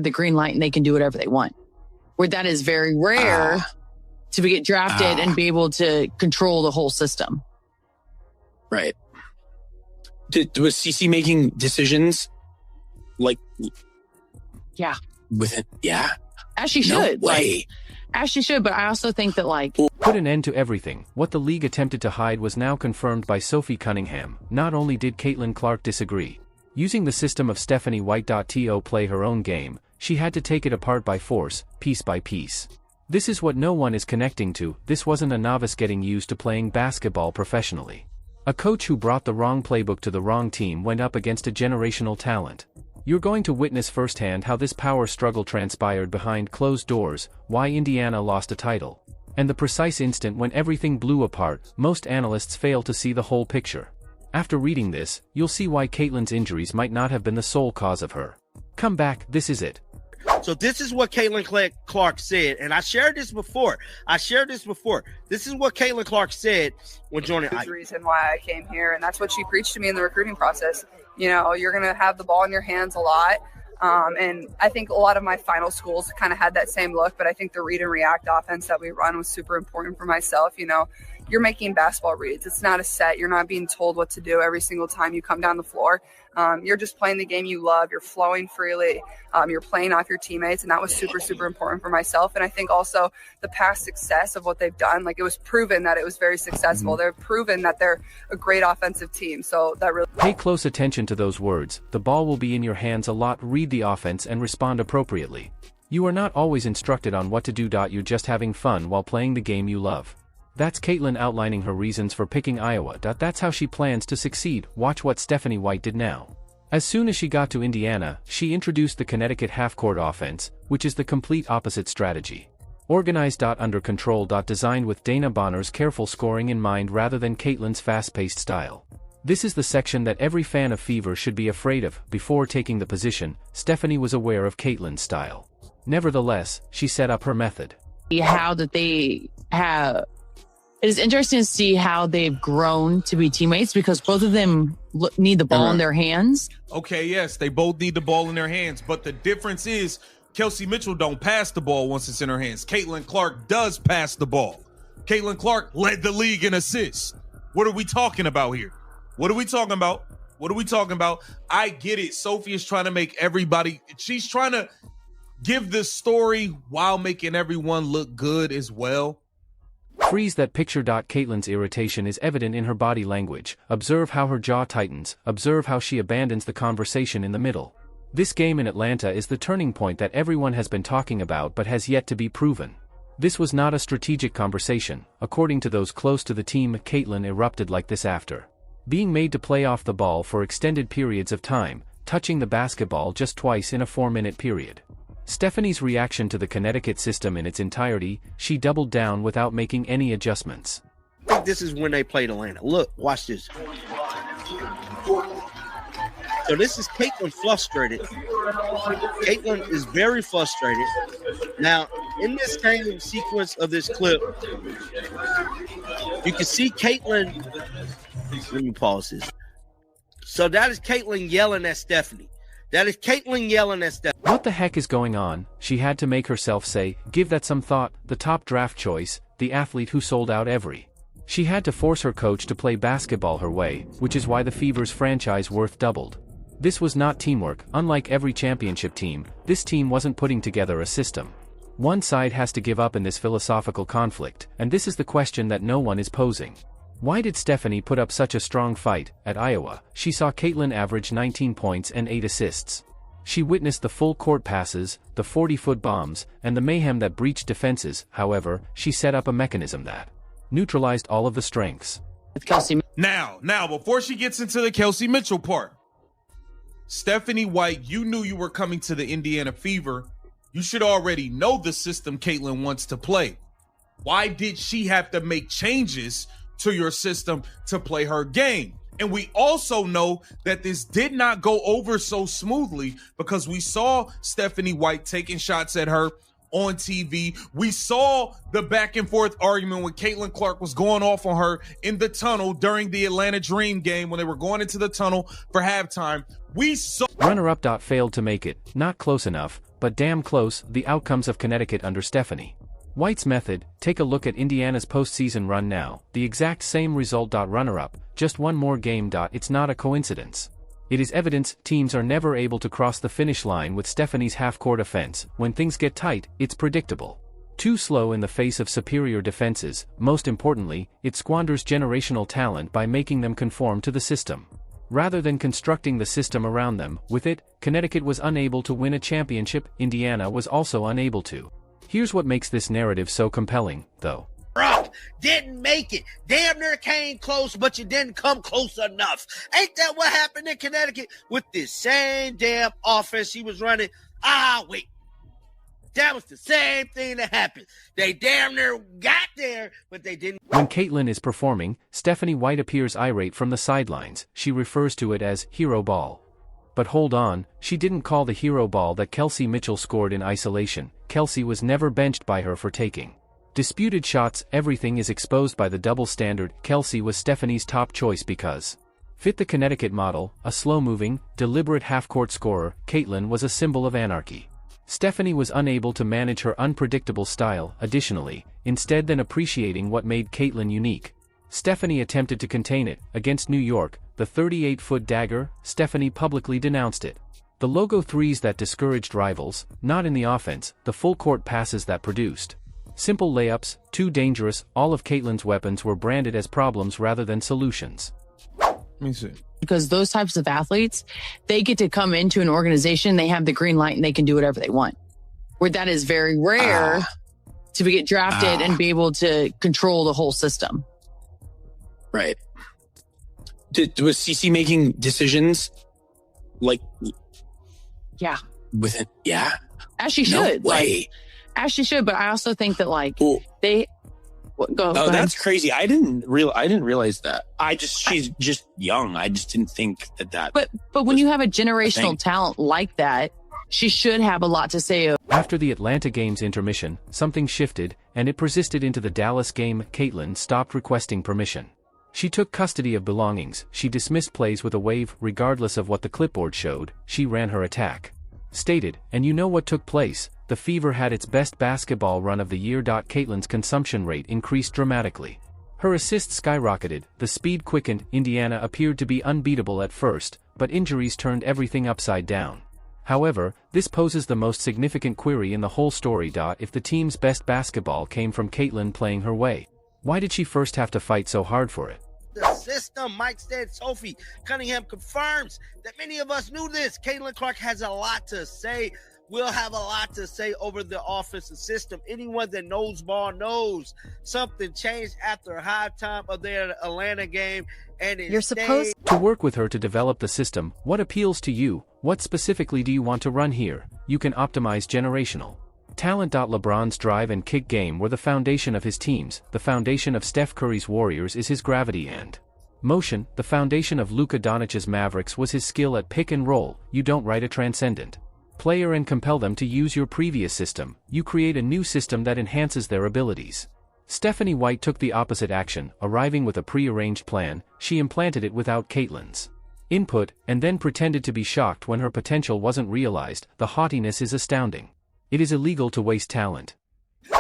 the green light and they can do whatever they want. Where that is very rare to get drafted and be able to control the whole system. Right. Was CeCe making decisions like? Yeah. With it? Yeah. As she should. As she should. But I also think that Put an end to everything. What the league attempted to hide was now confirmed by Sophie Cunningham. Not only did Caitlin Clark disagree. Using the system of Stephanie White.to play her own game, she had to take it apart by force, piece by piece. This is what no one is connecting to. This wasn't a novice getting used to playing basketball professionally. A coach who brought the wrong playbook to the wrong team went up against a generational talent. You're going to witness firsthand how this power struggle transpired behind closed doors, why Indiana lost a title, and the precise instant when everything blew apart. Most analysts fail to see the whole picture. After reading this, you'll see why Caitlin's injuries might not have been the sole cause of her. Come back, this is it. So this is what Caitlin Clark said, and I shared this before. This is what Caitlin Clark said when joining. That's the reason why I came here, and that's what she preached to me in the recruiting process. You know, you're going to have the ball in your hands a lot. And I think a lot of my final schools kind of had that same look, but I think the read and react offense that we run was super important for myself. You know, you're making basketball reads. It's not a set. You're not being told what to do every single time you come down the floor. You're just playing the game you love. You're flowing freely. You're playing off your teammates. And that was super, super important for myself. And I think also the past success of what they've done, like it was proven that it was very successful. They've proven that they're a great offensive team. So that really... Pay close attention to those words. The ball will be in your hands a lot. Read the offense and respond appropriately. You are not always instructed on what to do. You're just having fun while playing the game you love. That's Caitlin outlining her reasons for picking Iowa. That's how she plans to succeed. Watch what Stephanie White did now. As soon as she got to Indiana, she introduced the Connecticut half-court offense, which is the complete opposite strategy. Organized. Under control. Designed with Dana Bonner's careful scoring in mind rather than Caitlin's fast-paced style. This is the section that every fan of Fever should be afraid of. Before taking the position, Stephanie was aware of Caitlin's style. Nevertheless, she set up her method. How that they have... It is interesting to see how they've grown to be teammates because both of them need the ball in their hands. Okay, yes, they both need the ball in their hands, but the difference is Kelsey Mitchell don't pass the ball once it's in her hands. Caitlin Clark does pass the ball. Caitlin Clark led the league in assists. What are we talking about here? What are we talking about? I get it. Sophie is trying to make everybody, she's trying to give the story while making everyone look good as well. Freeze that picture. Caitlin's irritation is evident in her body language. Observe how her jaw tightens. Observe how she abandons the conversation in the middle. This game in Atlanta is the turning point that everyone has been talking about but has yet to be proven. This was not a strategic conversation. According to those close to the team, Caitlin erupted like this after being made to play off the ball for extended periods of time, touching the basketball just twice in a 4-minute period. Stephanie's reaction to the Connecticut system in its entirety, she doubled down without making any adjustments. I think this is when they played Atlanta. Look, watch this. So this is Caitlin frustrated. Caitlin is very frustrated. Now, in this same sequence of this clip, you can see Caitlin. Let me pause this. So that is Caitlin yelling at Stephanie. What the heck is going on? She had to make herself say, give that some thought, the top draft choice, the athlete who sold out every. She had to force her coach to play basketball her way, which is why the Fever's franchise worth doubled. This was not teamwork. Unlike every championship team, this team wasn't putting together a system. One side has to give up in this philosophical conflict, and this is the question that no one is posing. Why did Stephanie put up such a strong fight? At Iowa, she saw Caitlin average 19 points and 8 assists. She witnessed the full court passes, the 40-foot bombs, and the mayhem that breached defenses. However, she set up a mechanism that neutralized all of the strengths. Now, before she gets into the Kelsey Mitchell part, Stephanie White, you knew you were coming to the Indiana Fever. You should already know the system Caitlin wants to play. Why did she have to make changes to your system to play her game? And we also know that this did not go over so smoothly because we saw Stephanie White taking shots at her on TV. We saw the back and forth argument when Caitlin Clark was going off on her in the tunnel during the Atlanta Dream game when they were going into the tunnel for halftime. We saw runner-up. Failed to make it, not close enough. but damn close, the outcomes of Connecticut under Stephanie White's method. Take a look at Indiana's postseason run now, the exact same result. Runner-up, just one more game. It's not a coincidence. It is evidence teams are never able to cross the finish line with Stephanie's half-court offense. When things get tight, it's predictable. Too slow in the face of superior defenses. Most importantly, it squanders generational talent by making them conform to the system, rather than constructing the system around them. With it, Connecticut was unable to win a championship. Indiana was also unable to. Here's what makes this narrative so compelling, though. Rock didn't make it. Damn near came close, but you didn't come close enough. Ain't that what happened in Connecticut with this same damn offense she was running? Wait. That was the same thing that happened. They damn near got there, but they didn't. When Caitlin is performing, Stephanie White appears irate from the sidelines. She refers to it as hero ball. But hold on, she didn't call the hero ball that Kelsey Mitchell scored in isolation. Kelsey was never benched by her for taking disputed shots. Everything is exposed by the double standard. Kelsey was Stephanie's top choice because fit the Connecticut model, a slow-moving, deliberate half-court scorer. Caitlin was a symbol of anarchy. Stephanie was unable to manage her unpredictable style. Additionally, instead than appreciating what made Caitlin unique, Stephanie attempted to contain it. Against New York, the 38-foot dagger, Stephanie publicly denounced it. The logo threes that discouraged rivals, not in the offense, the full-court passes that produced simple layups, too dangerous. All of Caitlin's weapons were branded as problems rather than solutions. Let me see. Because those types of athletes, they get to come into an organization, they have the green light, and they can do whatever they want. Where that is very rare to get drafted and be able to control the whole system. Right. Was CC making decisions like? Yeah. Within, yeah. As she should. No way. As she should, but I also think that Ooh. Go ahead. That's crazy. I didn't realize that. She's just young. I just didn't think that. But when you have a generational talent like that, she should have a lot to say. After the Atlanta game's intermission, something shifted, and it persisted into the Dallas game. Caitlin stopped requesting permission. She took custody of belongings. She dismissed plays with a wave, regardless of what the clipboard showed. She ran her attack. Stated, and you know what took place? The Fever had its best basketball run of the year. Caitlin's consumption rate increased dramatically. Her assists skyrocketed, the speed quickened. Indiana appeared to be unbeatable at first, but injuries turned everything upside down. However, this poses the most significant query in the whole story. If the team's best basketball came from Caitlin playing her way, why did she first have to fight so hard for it? The system, Mike said. Sophie Cunningham confirms that many of us knew this. Caitlin Clark has a lot to say. Will have a lot to say over the offensive system. Anyone that knows ball knows something changed after halftime of their Atlanta game. And you're supposed to work with her to develop the system. What appeals to you? What specifically do you want to run here? You can optimize generational talent. LeBron's drive and kick game were the foundation of his teams. The foundation of Steph Curry's Warriors is his gravity and motion. The foundation of Luka Doncic's Mavericks was his skill at pick and roll. You don't write a transcendent player and compel them to use your previous system. You create a new system that enhances their abilities. Stephanie White took the opposite action, arriving with a pre-arranged plan. She implanted it without Caitlin's input, and then pretended to be shocked when her potential wasn't realized. The haughtiness is astounding. It is illegal to waste talent.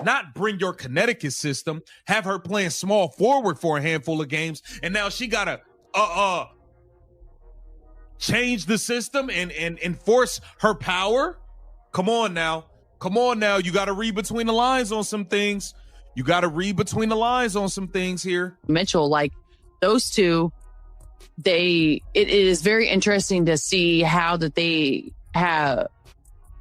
Not bring your Connecticut system, have her playing small forward for a handful of games, and now she gotta change the system and enforce her power. Come on now. You got to read between the lines on some things. Here. Mitchell, like those two, it is very interesting to see how that they have.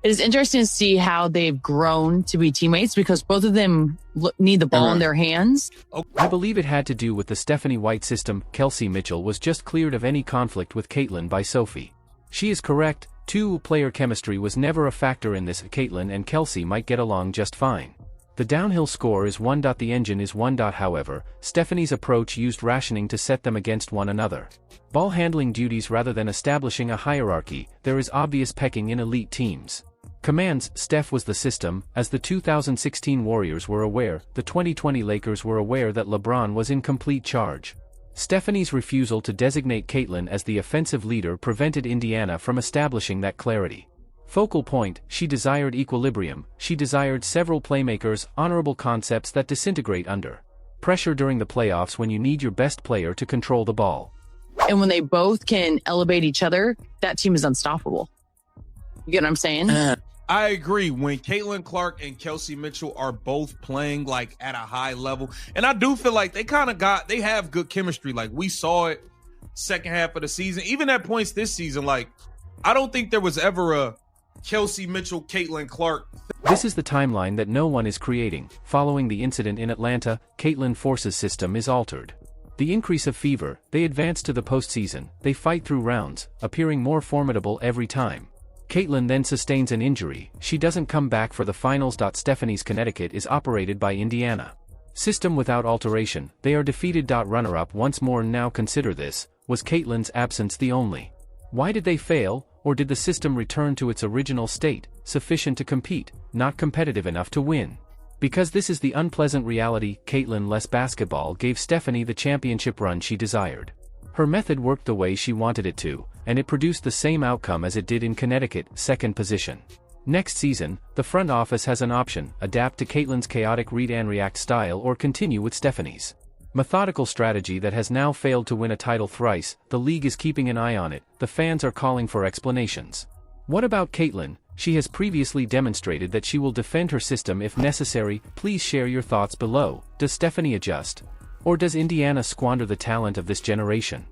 It is interesting to see how they've grown to be teammates because both of them need the ball in their hands. I believe it had to do with the Stephanie White system. Kelsey Mitchell was just cleared of any conflict with Caitlin by Sophie. She is correct. Two-player chemistry was never a factor in this. Caitlin and Kelsey might get along just fine. The downhill score is 1. The engine is 1. However, Stephanie's approach used rationing to set them against one another. Ball handling duties rather than establishing a hierarchy. There is obvious pecking in elite teams. Commands. Steph was the system. As the 2016 Warriors were aware, the 2020 Lakers were aware that LeBron was in complete charge. Stephanie's refusal to designate Caitlin as the offensive leader prevented Indiana from establishing that clarity. Focal point, she desired equilibrium, she desired several playmakers, honorable concepts that disintegrate under pressure during the playoffs when you need your best player to control the ball. And when they both can elevate each other, that team is unstoppable. You get what I'm saying? I agree. When Caitlin Clark and Kelsey Mitchell are both playing like at a high level, and I do feel like they have good chemistry. Like we saw it second half of the season, even at points this season. Like I don't think there was ever a Kelsey Mitchell, Caitlin Clark. This is the timeline that no one is creating. Following the incident in Atlanta, Caitlin Force's system is altered. The increase of fever, they advance to the postseason, they fight through rounds, appearing more formidable every time. Caitlin then sustains an injury, she doesn't come back for the finals. Stephanie's Connecticut is operated by Indiana. System without alteration, they are defeated. Runner-up once more. Now consider this, was Caitlin's absence the only? Why did they fail, or did the system return to its original state, sufficient to compete, not competitive enough to win? Because this is the unpleasant reality, Caitlin-less basketball gave Stephanie the championship run she desired. Her method worked the way she wanted it to, and it produced the same outcome as it did in Connecticut, second position. Next season, the front office has an option, adapt to Caitlin's chaotic read and react style or continue with Stephanie's methodical strategy that has now failed to win a title thrice. The league is keeping an eye on it, the fans are calling for explanations. What about Caitlin? She has previously demonstrated that she will defend her system if necessary. Please share your thoughts below. Does Stephanie adjust? Or does Indiana squander the talent of this generation?